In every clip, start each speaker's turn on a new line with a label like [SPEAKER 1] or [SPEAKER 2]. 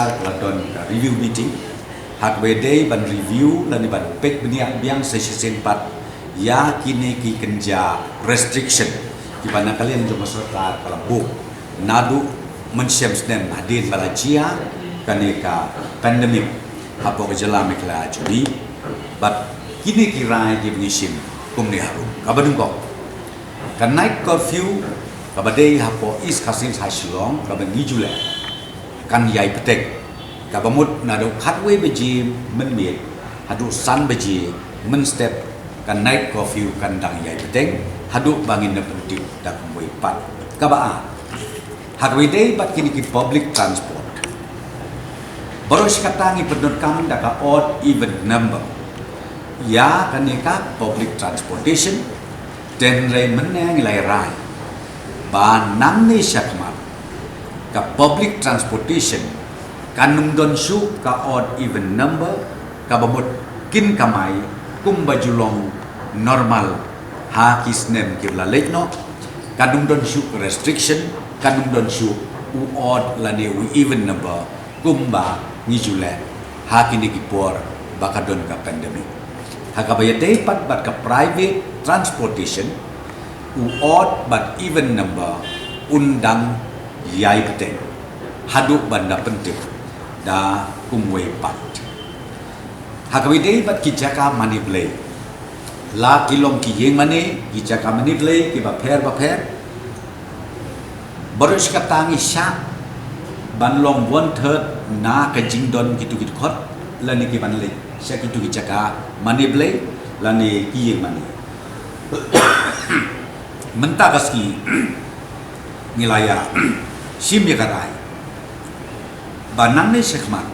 [SPEAKER 1] Sekretar Keladon review meeting hak wedai ban review dan ban pek beniak biang sesi 4 ya kini ki kenja restriction di mana kalian jom serta kalabuk nadu mensyamsnem hadin balajia kaneka pandemik apa kejelam ikla jadi but kini kira di benishim kumni harum kabadung kok kan night curfew kabadai hapo is kasin hasilong kaban nijule kan yai petek kabamut nado khatwe beji menmit hadu san beji men step kan night curfew kan dang yai petek hadu bangin na penting dak moi pat kabaa hakwe day bat kini ki public transport boros katangi pedon kam daka odd even number ya kaneka public transportation den rai menang lai rai ba nang ni syakmat ka public transportation kanung don shu ka odd even number ka babot kin kamai kum bajulong normal ha kisnem kibla lekno kanung don shu restriction kanung don shu u odd lane u even number kumba ngijule ha kini kipor bakadon ka pandemic hakabayatay pat bat ka private transportation u odd but even number undang yai peteng haduk banda penting da kumwe pat hakabayatay bat kijaka maniblay la kilong kiyeng mani kijaka maniblay ki baper baru katangi sya banlong 1/3 na kajing don gitu khot lani ki banle sya gitu kijaka maniblay lani kiyeng mani mentakaski nilaya sim yakarai banang ne sekmat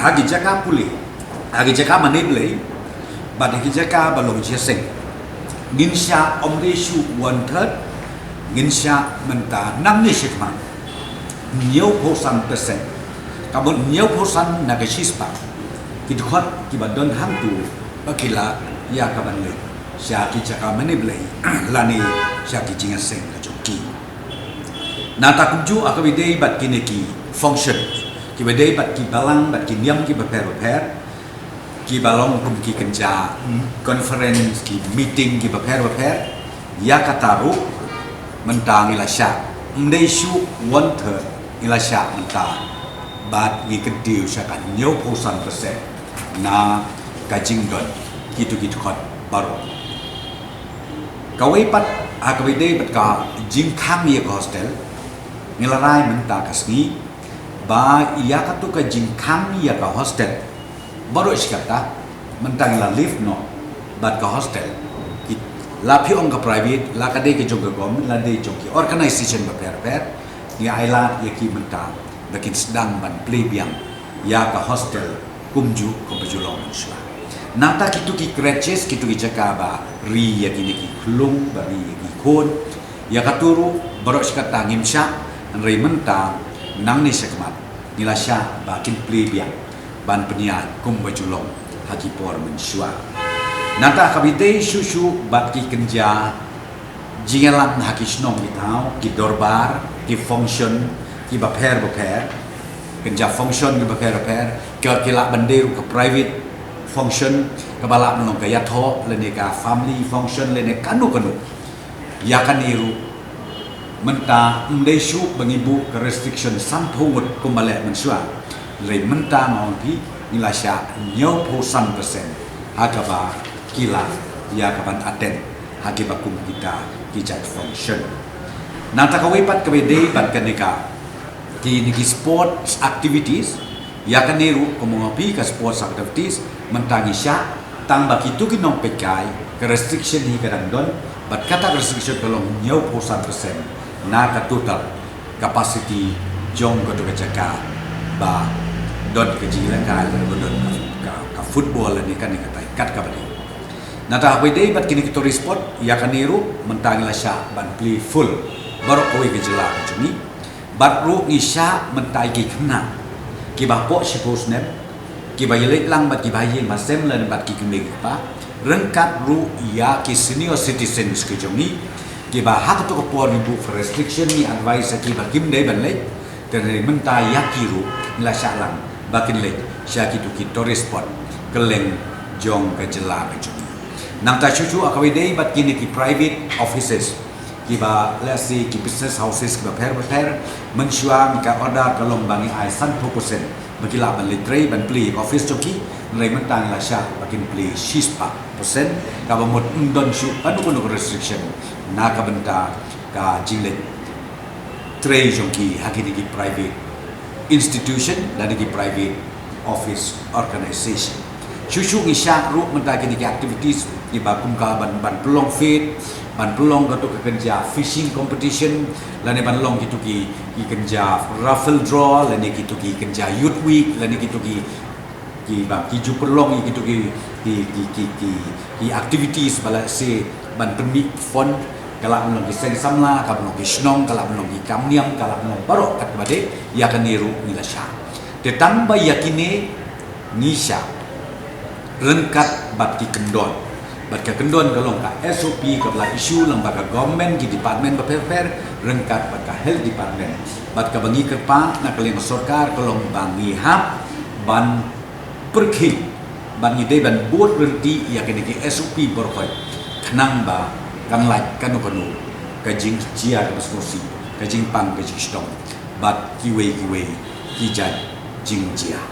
[SPEAKER 1] hagi jaka puli hagi jaka maniblay badaki jaka balong jeseng ginsya omreshu 1/3 ginsya menta nang ne sekmat nhiều %, kabut nhiều % nagasispa kidkhot kibadon hangtu bakila ya kabanle sya kijaka maniblay lani sya kijinga seng kajoki nata kumju akabidei bat kineki function kibadei bat kibalang bat kinyam ki beper kibalong kum ki kenja conference ki meeting ki beper ya kataru mentang ila sya mdei shu 1/3 ila sya mentang bat gi kedil sya kan nhiều %, na kajing don gitu khot baru kawai pat akabidei bat ka jing kham ye hostel nilarai menta kasni ba iya katu ka jing kham ye ka hostel baru iskata mentang la live no bat ka hostel la pi ong ka private la ka de ke jong gom la de jong ki organization ba per ni aila ye ki menta bakin sedang ban plebiang ya ka hostel kumju ko bajulong swa nata kitu ki kreches kitu ki jakaba ri ya kini ki klung bari ki kon ya katuru borok sikata ngimsya anrei menta nang ni sekmat nila sya bakin plebiang ban penia kum bajulong haki por menswa nata kabite susu bat ki kenja jingelang haki snong ki tau ki dorbar ki function ki baper kenja function ki baper ki la banderu ke private function kabala menong kaya tho lene ka family function lene kanu ya kaniru menta mdesu bangibu ke restriction sampungut kumbale mensua le menta ngompi nilasya 90% hagaba kila ya kaban aten hagi bakum kita kijat function nata kawipat kabede bat kanika ki niki sports activities ya kaniru kumongopi ka sports activities mentangi sya tang bakitu kinong pekai ke restriction hi kadang don bat kata restriction tolong 90% na ka total capacity jong ko jaka ba don ke jila ka don ka football ni kan kata kat ka bali nata habide bat kini kitori sport ya kaniru mentangi la sya ban play full baru koi ke jila jumi bat ru ni sya mentai ki kena ki ba po suppose nem ki ba yelek lang bat ki ba yin ma sem len bat ki kemig pa rengkat ru ya ki senior citizens ke jumi ki ba hak to ko por ni bu restriction ni advice ki ba kim dei ban le dan mentah yakiru la syalang bakin le syaki tu ki tourist spot keleng jong ke jela ke jong nang ta chuchu akawidei bat kini ki private offices ki ba let's say ki business houses ki ba per mensyuang ka order kalong bangi ai san fokusen bagila ban litre ban pli office joki nilai mentang la sya bakin pli shispa persen ka ba mot undon syu anu kono restriction na ka benta ka jile trade joki hakini ki private institution dan ki private office organization Shushu ngisyak ru mentaki ki activities di bakum ka ban pelong fit ban pelong gatuk ke kerja fishing competition lani ban long gitu ki kerja raffle draw lani gitu ki kerja youth week lani gitu ki bang ki ju pelong gitu ki activities bala se ban permit fund kalau melong ki seng samla kalau melong ki snong kalau melong ki kamniam kalau melong barok kat bade ya kan niru nilasha tetamba yakine nisha rengkat bat ki kendon bat ka kendon kalong ka SOP ka bla isu lembaga government ki department beper rengkat bat ka health department bat ka bangi kerpa na kaleng sarkar kalong bangi hap ban perkhid ban ide ban buat renti ya kini ki SOP berkhoi kenang ba kan like kanu ka jing cia ka skosi ka jing pang ka jing stong bat kiwe ki jai jing cia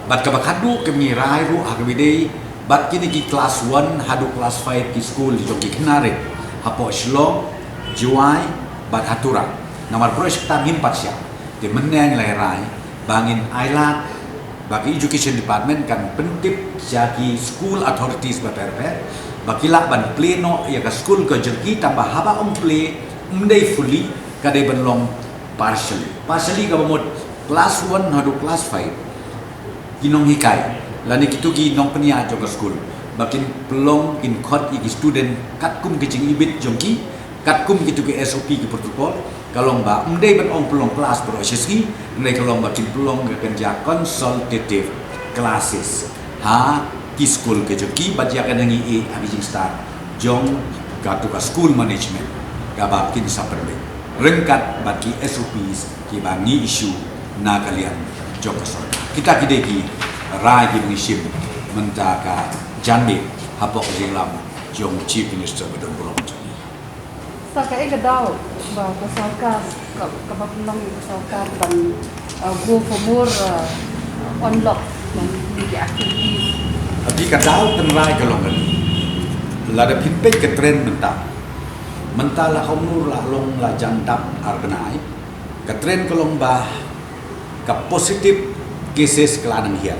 [SPEAKER 1] bat ka bakadu ke mirai ru akbide bat kini ki class 1 hadu class 5 ki school joki kenare hapo shlong juai bat hatura nomor project tamim patsya de meneng lai bangin ailat bagi education department kan pentip jaki school authorities baperper bakila ban pleno ya ka school ka jerki tambah haba play mdai fully kadai benlong partially ka bamot class 1 hadu class 5 kinong hikai lani kitu ki nong penia jong school bakin pelong kin khot ki student kat kum ke jing ibit jongki kat kum kitu ki SOP ki protokol kalong ba mdei ban ong pelong kelas prosesi ndai kalong bakin pelong ke kerja consultative classes ha ki school ke jongki bajia kan ngi e abi jing start jong gatu ka school management ga bakin saperbe rengkat baki SOPs ki bangi isu na kalian jong kasor kita kideki ragi mengishim mentaka janbe hapok jilam jong chief minister bedong bolong
[SPEAKER 2] saka e gadao ba ka sarkar ka bapulong ka sarkar ban go for more unlock ng activities
[SPEAKER 1] abi kadao tenrai kalong kan lada pinpek ke trend menta la kaumur la long la jandap arganai ke trend kalong ba ka positive cases kelanang hiar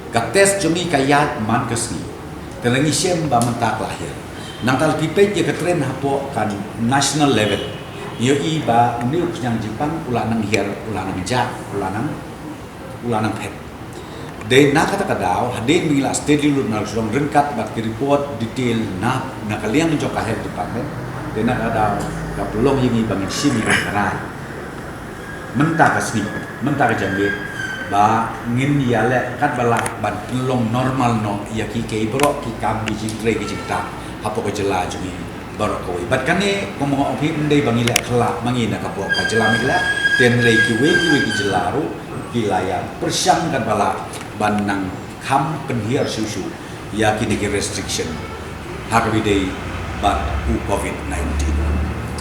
[SPEAKER 1] ka test jumi kayat man kesni telengi siem ba mentak lahir nang tal pipet ye ka trend hapo kan national level yo i ba uniu yang Jepang ulanang hiar ulanang ja ulanang pet de na kata kadao hadin mingila steady lu na long rengkat bat ki report detail na kalian jok ka health department de na kadao ka pelong yingi bangin simi kara mentak kesni mentak jambe ba ngin yale kat bala ban long normal no ya ki ke bro ki kam bi jing tre ki jingta hapo ko jela jumi baro ko bat kane ko mo opi ndai bangi le khla mangi na kapo ka jela migla ten re ki ki jela ru ki laya persyang kan bala ban nang kham penhiar susu ya ki ni restriction hakbi dei bat ku covid-19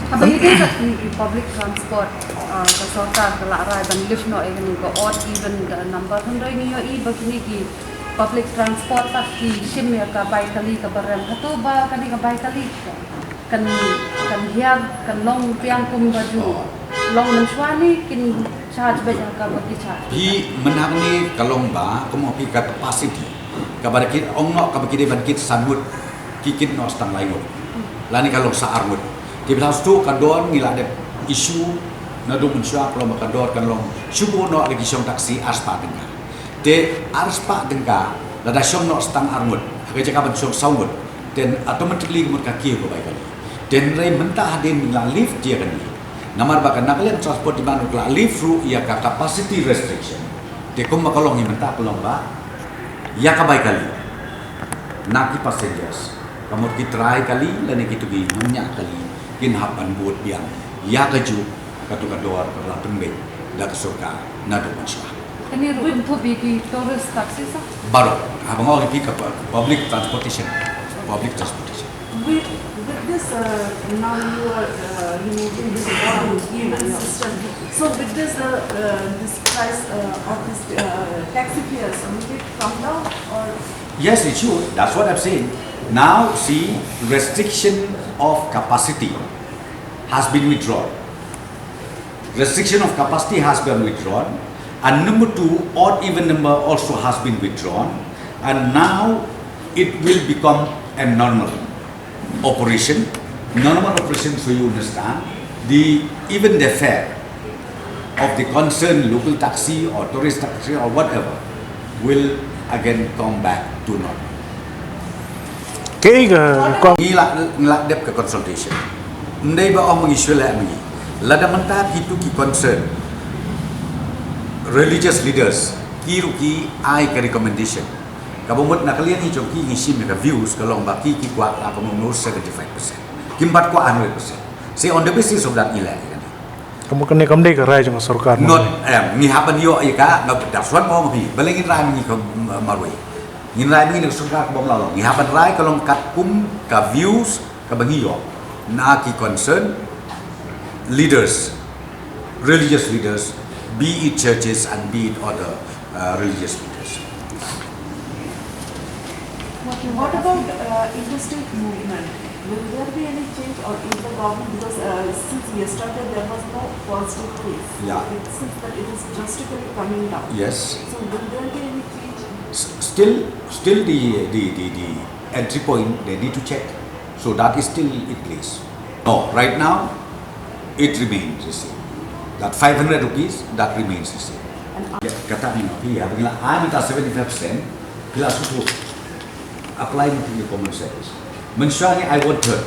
[SPEAKER 2] Abang ini kat public transport ka sarkar ka larai ban lift no e ni ko odd even the number hundred ni yo i bagini ki public transport tak ki sim ya ka bai kali ka barang hato ba kani ka bai kali kan hiar kan long piang kum baju long mensuani kin charge ba ka bagi charge
[SPEAKER 1] hi menang ni kalong ba komo pi ka capacity ka barakit ong no ka bagi ban kit sanut kikit no stang lain lani kalong sa armut di belas tu kadon ngila ada isu nadu mensyua kalau kador kan long syubu no lagi syong taksi arspa dengka de arspa dengka lada syong no stang armut haga jaka ban syong saumut dan automatically mut kaki ko baik kali dan rai mentah hadin ngila lift dia kan namar bakan nakalian transport di mana ngila lift ru ia ka capacity restriction de kom makalong ni mentah pelong ba ya ka baik kali naki passengers kamu kitrai kali lani kitu gi banyak kali kin hapan buat biang ya kaju katu kador kerla pembe la surga na do mansha
[SPEAKER 2] Ini rukun tu bagi tourist taxi sah.
[SPEAKER 1] baru abang orang pergi ke public transportation
[SPEAKER 3] With this, now you are removing this payment system. So with this, this price of this taxi fares, will it come down or?
[SPEAKER 1] yes it should, that's what I'm saying. Now see, restriction of capacity has been withdrawn. Restriction of capacity has been withdrawn, and number 2, odd even number also has been withdrawn, and now it will become a normal operation. Normal operation, so you understand, even the fare of the concerned local taxi or tourist taxi or whatever will again come back to normal.
[SPEAKER 4] Cái con
[SPEAKER 1] Ngilak dep ke consultation. Ndai ba orang mengisu lah mengi. Lada mentah itu ki concern religious leaders ki ruki ai ke recommendation. Kamu mut nak kalian ni joki ngisi mega views kalau baki ki kuat lah kamu menurut 75%. Kimbat kuat 100%. Say on the basis of that ilai.
[SPEAKER 4] kamu kena kamdai ke rai jang sarkar
[SPEAKER 1] Not ni hapan yo ai ka ngap daswan mo ngi balengin rai mengi ke marwai. Ngin rai mengi surga ke bom lalu. Ni hapan rai kalau kat kum ka views ka bangi yo. Na ki concern leaders, religious leaders, be it churches and be it other religious leaders.
[SPEAKER 3] What about interstate movement? Will there be any change or is the government, because since yesterday there was no positive case,
[SPEAKER 1] Yeah.
[SPEAKER 3] it seems that it is drastically coming down.
[SPEAKER 1] Yes.
[SPEAKER 3] So will there be any change?
[SPEAKER 1] Still the entry point they need to check. So that is still in place. No, right now it remains the same. That 500 rupees that remains the same. Kata ni nabi ya, bila I minta 75%, bila suruh apply into your common sense. Mensyani I want third.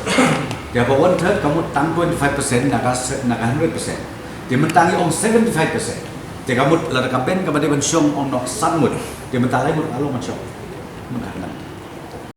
[SPEAKER 1] Dia apa one third kamu tang 25% nak 100%. Dia mentangi on 75%. Dia kamu lada kampen kepada mensyong on nok sanmut. Dia mentalai mut alo mensyong. Menang.